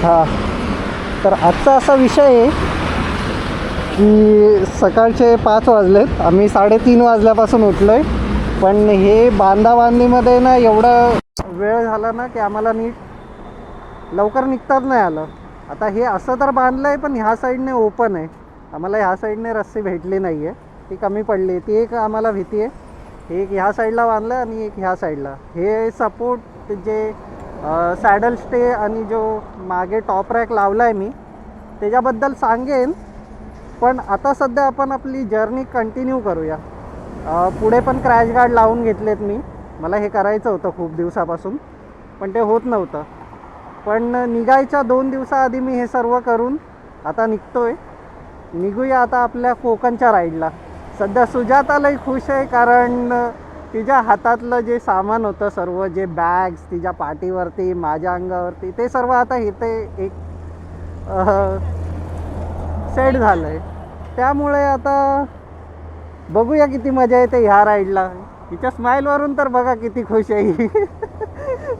हां, तर आजचा असा विषय आहे की सकाळचे 5 वाजलेत, आम्ही 3:30 वाजल्यापासून उठलो आहे. पण हे बांधाबांधीमध्ये ना एवढा वेळ झाला ना की आम्हाला नीट लवकर निघताच नाही आलं. आता हे असं तर बांधलं आहे, पण ह्या साईडने ओपन आहे. आम्हाला ह्या साईडने रस्सी भेटली नाही आहे, ती कमी पडली. ती एक आम्हाला भीती आहे. एक ह्या साईडला बांधलं आणि एक ह्या साईडला. हे सपोर्ट जे सॅडल स्टे आणि जो मागे टॉप रॅक लावला आहे मी, त्याच्याबद्दल सांगेन. पण आता सध्या आपण आपली जर्नी कंटिन्यू करूया. पुढे पण क्रॅश गार्ड लावून घेतलेत मी. मला हे करायचं होतं खूप दिवसापासून, पण ते होत नव्हतं. पण निघायच्या 2 दिवसाआधी मी हे सर्व करून आता निघतो आहे. निघूया आता आपल्या कोकणच्या राईडला. सध्या सुजातालाही खुश आहे, कारण तिच्या हातातलं जे सामान होतं सर्व, जे बॅग्स तिच्या पाठीवरती, माझ्या अंगावरती, ते सर्व आता इथे एक सेट झालं आहे. त्यामुळे आता बघूया किती मजा येते ह्या राईडला. तिच्या स्माईलवरून तर बघा किती खुश आहे.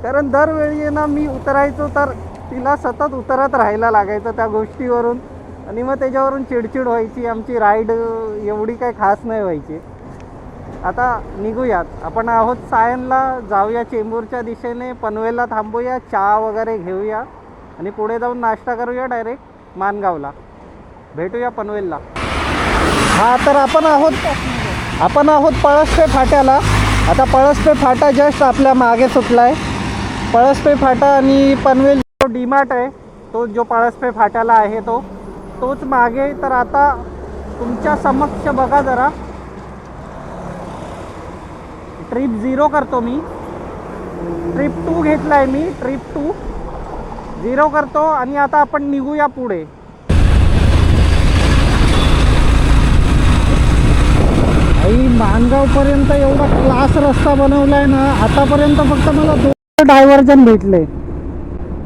कारण दरवेळी ना मी उतरायचो तर तिला सतत उतरत राहायला लागायचं त्या गोष्टीवरून, आणि मग त्याच्यावरून चिडचिड व्हायची. आमची राईड एवढी काही खास नाही व्हायची. आता निघूयात. आपण आहोत सायनला. जाऊया चेंबूरच्या दिशेने, पनवेलला थांबूया, चहा वगैरे घेऊया आणि पुढे जाऊन नाश्ता करूया डायरेक्ट माणगावला. भेटूया पनवेलला. हा, तर आपण आहोत पळसपे फाट्याला. आता पळसपे फाटा जस्ट आपल्या मागे सुटला आहे. पळसपे फाटा आणि पनवेल जो डीमार्ट आहे तो जो पळसपे फाट्याला आहे तोच मागे. तर आता तुमच्या समक्ष बघा जरा, ट्रिप 0 करतो मी. ट्रिप 2 घेतला आहे मी. ट्रिप 2 0 करतो आणि आता आपण निघूया पुढे. आई, माणगावपर्यंत एवढा क्लास रस्ता बनवला आहे ना. आतापर्यंत फक्त मला 2 डायव्हर्जन भेटले.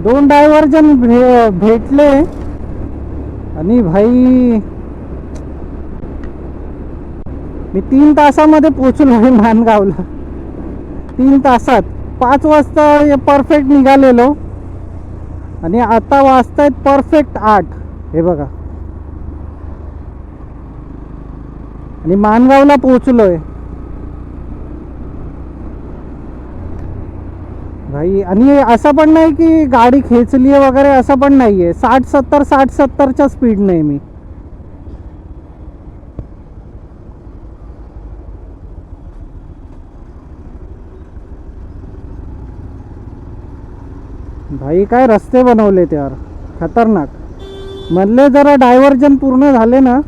2 डायव्हर्जन भेटले आणि भाई मी 3 तासामध्ये पोचलो आहे माणगावला. 3 तासात 5 वाजता परफेक्ट निघालेलो आणि आता वाजतायत परफेक्ट 8. हे बघा, आणि माणगावला पोचलोय भाई. आणि असं पण नाही की गाडी खेचली आहे वगैरे, असं पण नाही आहे. 60-70च्या स्पीड नाही मी. भाई काय रस्ते बनवलेत यार, खतरनाक. मधले जरा डायव्हर्जन पूर्ण झाले ना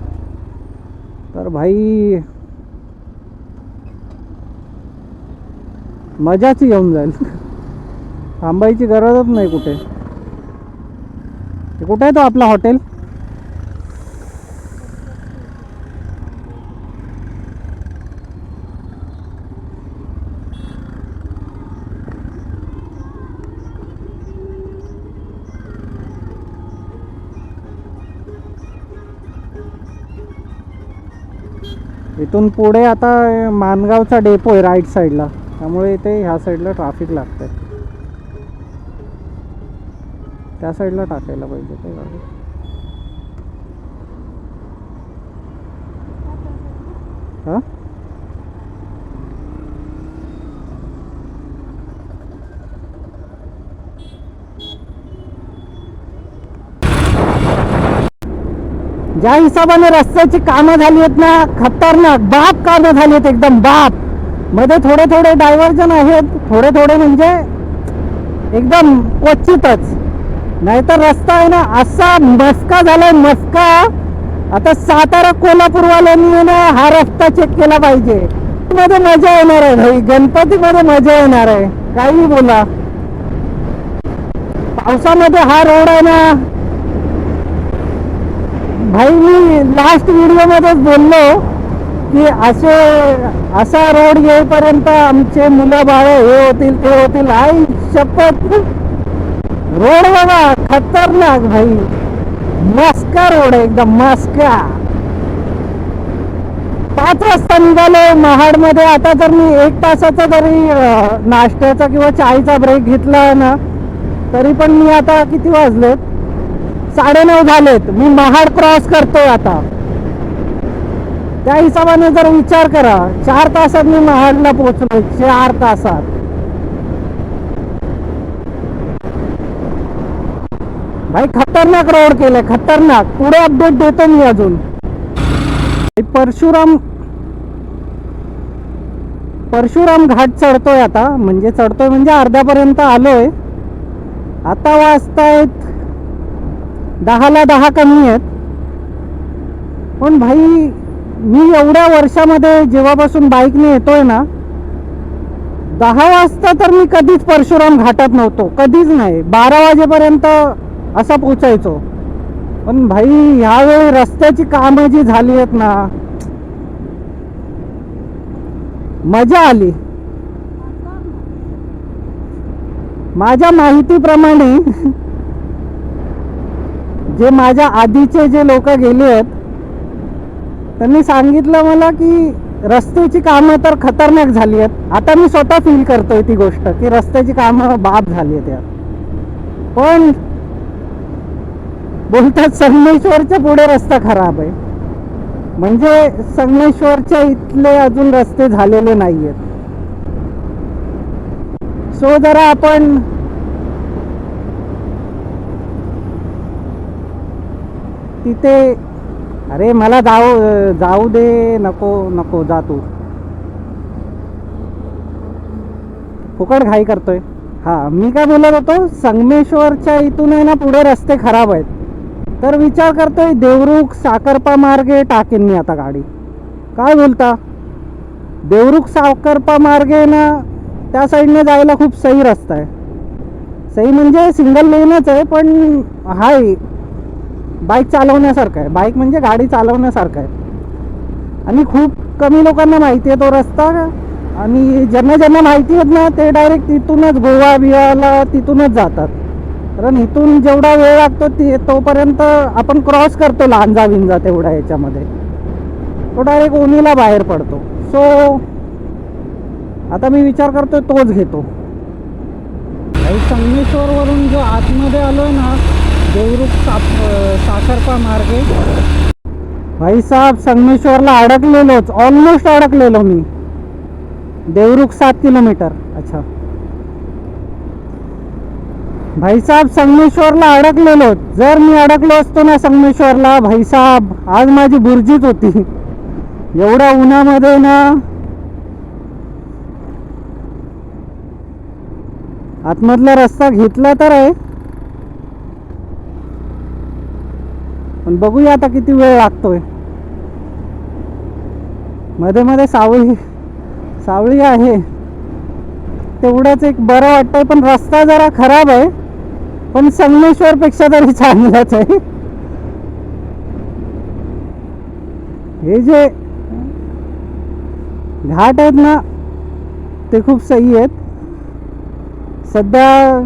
तर भाई मजाच येऊन जाईल. थांबायची गरजच नाही कुठे. कुठे आहे तो आपला हॉटेल? इथून पुढे आता माणगावचा डेपो आहे राईट साईडला, त्यामुळे इथे ह्या साईडला ट्रॅफिक लागतंय. त्या साईडला टाकायला पाहिजे ते गाडी. हां, ज्या हिशोबाने रस्त्याची कामं झाली आहेत ना, खतरनाक बाप कामं झाली आहेत एकदम बाप. मध्ये थोडे डायव्हर्जन आहेत, थोडे म्हणजे एकदम क्वचितच. नाहीतर रस्ता आहे ना असा मस्का झालाय, मस्का. आता सातारा कोल्हापूरवाल्यांनी ना हा रस्ता चेक केला पाहिजे. मध्ये मजा येणार आहे भाई, गणपतीमध्ये मजा येणार आहे. काही बोला, पावसामध्ये हा रोड आहे ना भाई. मी लास्ट व्हिडिओमध्येच बोललो की असा रोड येईपर्यंत आमचे मुलं बाळ हे होतील ते होतील. आई शपथ, रोड बघा खतरनाक भाई. मस्का रोड आहे एकदम मस्का. 5 वाजता निघालो महाडमध्ये. आता जर मी 1 तासाचा जरी नाश्त्याचा किंवा चायचा ब्रेक घेतला ना तरी पण मी आता किती वाजलेत 9:30 झालेत. मी महाड क्रॉस करतोय आता. त्या हिशोबाने जर विचार करा, 4 तासात मी महाडला पोहोचलोय. 4 तासात. भाई खतरनाक रोड केलाय, खतरनाक. पुढे अपडेट देतो मी अजून. परशुराम घाट चढतोय आता. म्हणजे चढतोय म्हणजे अर्ध्यापर्यंत आलोय. आता वाजतायत 10ला 10 कमी आहेत. पण भाई मी एवढ्या वर्षामध्ये जेव्हापासून बाईकने येतोय ना, 10 वाजता तर मी कधीच परशुराम घाटात नव्हतो. कधीच नाही. 12 वाजेपर्यंत असा पोचायचो. पण भाई ह्यावेळी रस्त्याची कामं जी झाली आहेत ना, मजा आली. माझ्या माहितीप्रमाणे जे माझ्या आधीचे जे लोक गेले आहेत, त्यांनी सांगितलं मला की रस्त्याची कामं तर खतरनाक झाली आहेत. आता मी स्वतः फील करतोय ती गोष्ट की रस्त्याची कामं बाप झाली आहेत यार. पण बोलतात संगमेश्वरच्या पुढे रस्ता खराब आहे. म्हणजे संगमेश्वरच्या इथले अजून रस्ते झालेले नाही आहेत. सो जरा आपण तिथे, अरे मला जाऊ दे. नको जा तू. फुकट घाई करतोय. मी काय बोलत होतो, संगमेश्वरच्या इथून आहे ना पुढे रस्ते खराब आहेत. तर विचार करतोय देवरुख साखरपा मार्गे टाकेन मी आता गाडी. काय बोलता? देवरुख साखरपा मार्गे ना त्या साईडने जायला खूप सही रस्ता आहे. सही म्हणजे सिंगल लेनच आहे, पण हाय बाईक चालवण्यासारखं आहे. बाईक म्हणजे गाडी चालवण्यासारखं आहे. आणि खूप कमी लोकांना माहिती आहे तो रस्ता. आणि ज्यांना माहिती आहेत ना, ते डायरेक्ट तिथूनच गोवा बियाला तिथूनच जातात. कारण इथून जेवढा वेळ लागतो तोपर्यंत आपण क्रॉस करतो लांजा विंजा तेवढा याच्यामध्ये, तो डायरेक्ट ओनीला बाहेर पडतो. सो आता मी विचार करतोय तोच घेतो. संगमेश्वरवरून जो आतमध्ये आलोय ना, देवरुख साखरपा मार्गे, भाई साहेब संगमेश्वरला अडकलेलोच. ऑलमोस्ट अडकलेलो मी. देवरुख 7 किलोमीटर. अच्छा भाई साहेब संगमेश्वरला अडकलेलो. जर मी अडकलो असतो ना संगमेश्वरला, भाई साहेब आज माझी बुर्जीच होती. एवढ्या उन्हामध्ये ना. आतमधला रस्ता घेतला तर आहे, पण बघूया आता किती वेळ लागतोय. मध्ये मध्ये सावळी आहे, तेवढंच एक बरं वाटतंय. पण रस्ता जरा खराब आहे, पण संगमेश्वर पेक्षा तरी चांगलाच आहे. हे जे घाट आहेत ना, ते खूप सही आहेत. सध्या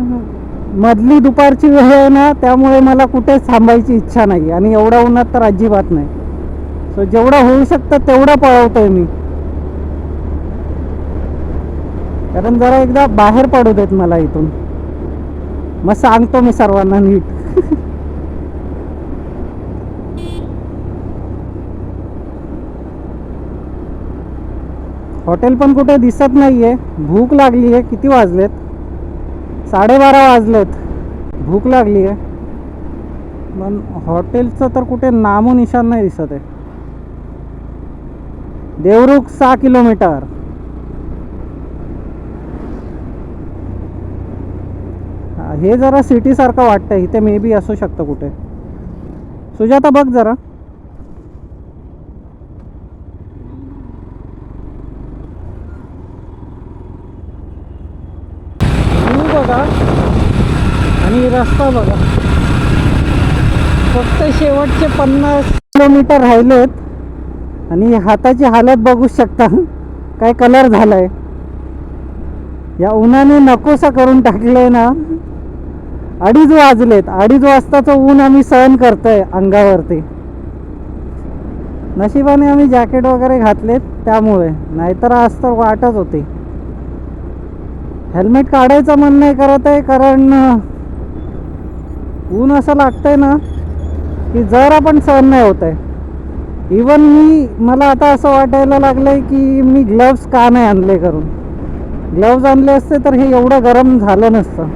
मधली दुपारची वेळ आहे ना, त्यामुळे मला कुठेच थांबायची इच्छा नाही. आणि एवढ्या उन्हात तर अजिबात नाही. सो जेवढं होऊ शकतं तेवढं पळवतोय मी. कारण जरा एकदा बाहेर पडू देत मला इथून, मग सांगतो मी सर्वांना नीट. हॉटेल पण कुठे दिसत नाहीये. भूक लागली आहे. किती वाजलेत? 12:30 वाजलेत. भूक लागली आहे, पण हॉटेलचं तर कुठे नामो निशाण नाही दिसत आहे. देवरुख 6 किलोमीटर. हे जरा सिटी सारखं वाटतं. इथे मे बी असू शकतं कुठे. सुजाता बघ जरा. बघा आणि रस्ता बघा. फक्त शेवटचे 50 किलोमीटर राहिलेत आणि हाताची हालत बघू शकता. काय कलर झालाय. या उन्हाने नकोसा करून टाकलंय ना. 2:30 वाजलेत. 2:30 वाजताचं ऊन आम्ही सहन करतोय अंगावरती. नशिबाने आम्ही जॅकेट वगैरे घातलेत त्यामुळे, नाहीतर आज तर वाटच होती. हेल्मेट काढायचं मन नाही करत आहे, कारण ऊन असं लागतंय ना की जर आपण सहन नाही होत आहे. इवन मला आता असं वाटायला लागलं आहे की मी ग्लव्स का नाही आणले करून. ग्लव्ज आणले असते तर हे एवढं गरम झालं नसतं.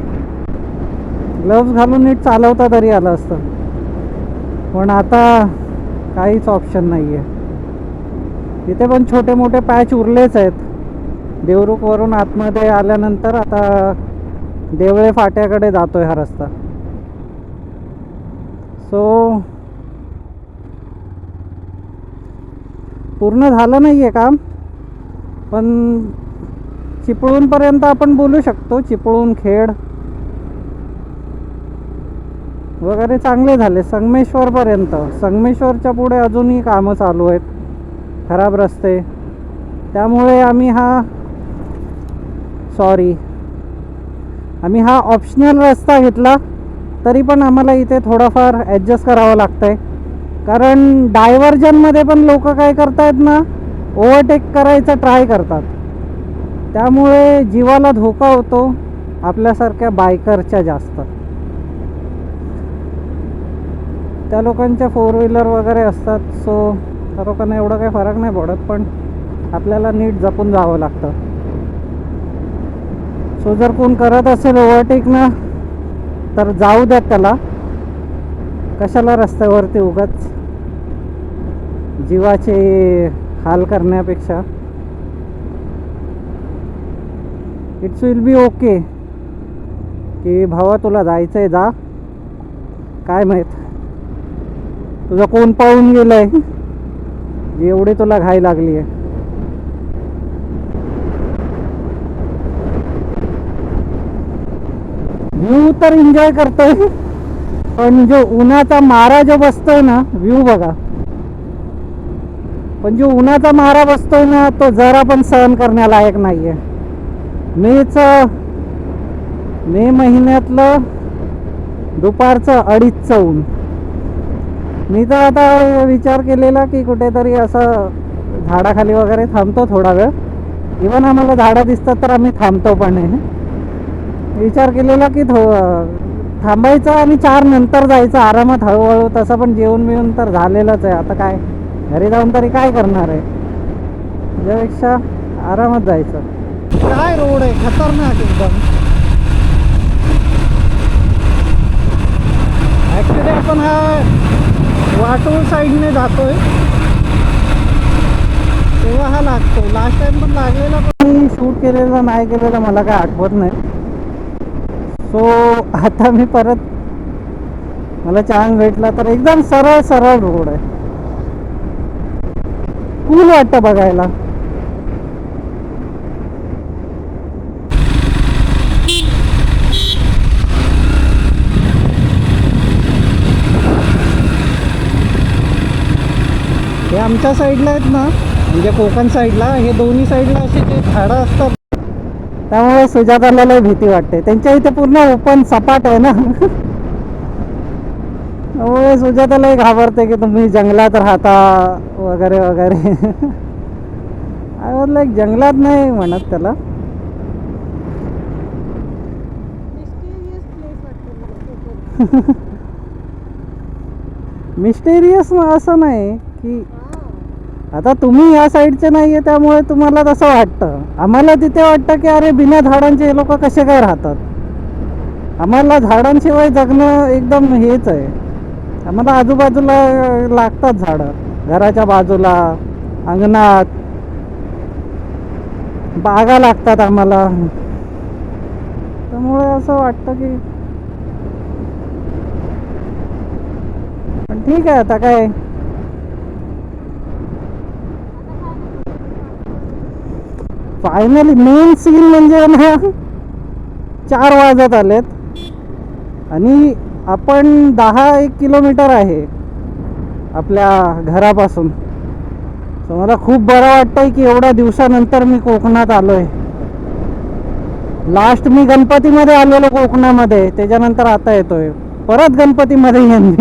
ग्लव्ज घालून नीट चालवता तरी आलं असतं. पण आता काहीच ऑप्शन नाही आहे. इथे पण छोटे मोठे पॅच उरलेच आहेत. देवरुखवरून आतमध्ये आल्यानंतर आता देवळे फाट्याकडे जातोय हा रस्ता. सो पूर्ण झालं नाही आहे काम, पण चिपळूणपर्यंत आपण बोलू शकतो. चिपळूण, खेड वगैरे चांगले झाले. संगमेश्वरपर्यंत, संगमेश्वरच्या पुढे अजूनही कामं चालू आहेत, खराब रस्ते. त्यामुळे आम्ही हा ऑप्शनल रस्ता घेतला. तरी पण आम्हाला इथे थोडंफार ॲडजस्ट करावं लागतं आहे. कारण डायव्हर्जनमध्ये पण लोक काय करतायत ना, ओव्हरटेक करायचा ट्राय करतात. त्यामुळे जीवाला धोका होतो आपल्यासारख्या बायकरच्या जास्त. त्या लोकांच्या 4 व्हीलर वगैरे असतात. सो त्या लोकांना एवढं काही फरक नाही पडत, पण आपल्याला नीट जपून जावं लागतं. सो जर कोण करत असेल ओव्हरटेक ना, तर जाऊ द्यात त्याला. कशाला रस्त्यावरती उगाच जीवाचे हाल करण्यापेक्षा. इट्स विल बी ओके की भावा तुला जायचं आहे जा. काय माहीत तुझं कोण पळून गेलं आहे, एवढी तुला घाई लागली आहे. व्ह्यू तर एन्जॉय करतोय, पण जो उन्हाचा मारा जो बसतोय ना, व्ह्यू बघा, पण जो उन्हाचा मारा बसतोय ना, तो जरा पण सहन करण्यालायक नाही आहे. मे महिन्यातलं दुपारचं 2:30चं ऊन. मी तर आता विचार केलेला की कुठेतरी असं झाडाखाली वगैरे थांबतो थोडा वेळ. इवन आम्हाला झाडं दिसतात तर आम्ही थांबतो पण आहे. विचार केलेला की थांबायचं आणि 4 नंतर जायचं आरामात हळूहळू. तसं पण जेवण मिळून तर झालेलंच आहे. आता काय घरी जाऊन तरी काय करणार आहे, त्याच्यापेक्षा आरामात जायचं. काय रोड आहे, खतरनाक एकदम. ॲक्च्युली आपण हा वाटूळ साईडने जातोय, तेव्हा हा लागतो. लास्ट टाइम पण लागलेला, पण मी शूट केलेलं नाही केलेलं मला काय आठवत नाही. सो आता मी परत, मला चान्स भेटला तर एकदम सरळ सरळ रोड आहे. कूल वाटतं बघायला. हे आमच्या साईडला आहेत ना, म्हणजे कोकण साईडला, हे दोन्ही साईडला असे जे झाडं असतात, त्यामुळे सुजाताला लय भीती वाटते. त्यांच्या इथे पूर्ण ओपन सपाट आहे ना, त्यामुळे सुजातालाही घाबरते की तुम्ही जंगलात राहता वगैरे वगैरे. आय वॉज लाईक जंगलात नाही म्हणत त्याला. मिस्टेरियस असं नाही की आता तुम्ही या साईडचे नाही आहे त्यामुळे तुम्हाला तसं वाटतं. आम्हाला तिथे वाटतं की अरे बिना झाडांचे हे लोक कसे काय राहतात. आम्हाला झाडांशिवाय जगणं एकदम हेच आहे. आम्हाला आजूबाजूला लागतात झाडं, घराच्या बाजूला, अंगणात बागा लागतात आम्हाला. त्यामुळे असं वाटतं की पण ठीक आहे. आता काय फायनली मेन सीन म्हणजे ना 4 वाजत आलेत आणि आपण 10-1 किलोमीटर आहे आपल्या घरापासून. सो मला खूप बरं वाटतंय की एवढ्या दिवसानंतर मी कोकणात आलोय. लास्ट मी गणपतीमध्ये आलेलो कोकणामध्ये, त्याच्यानंतर आता येतोय परत गणपतीमध्ये येईन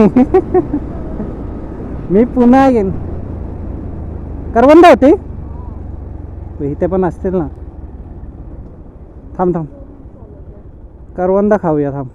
मी पुन्हा येईन. करवंद होती इथे पण असतील ना. थांब करवंद खाऊया थांब.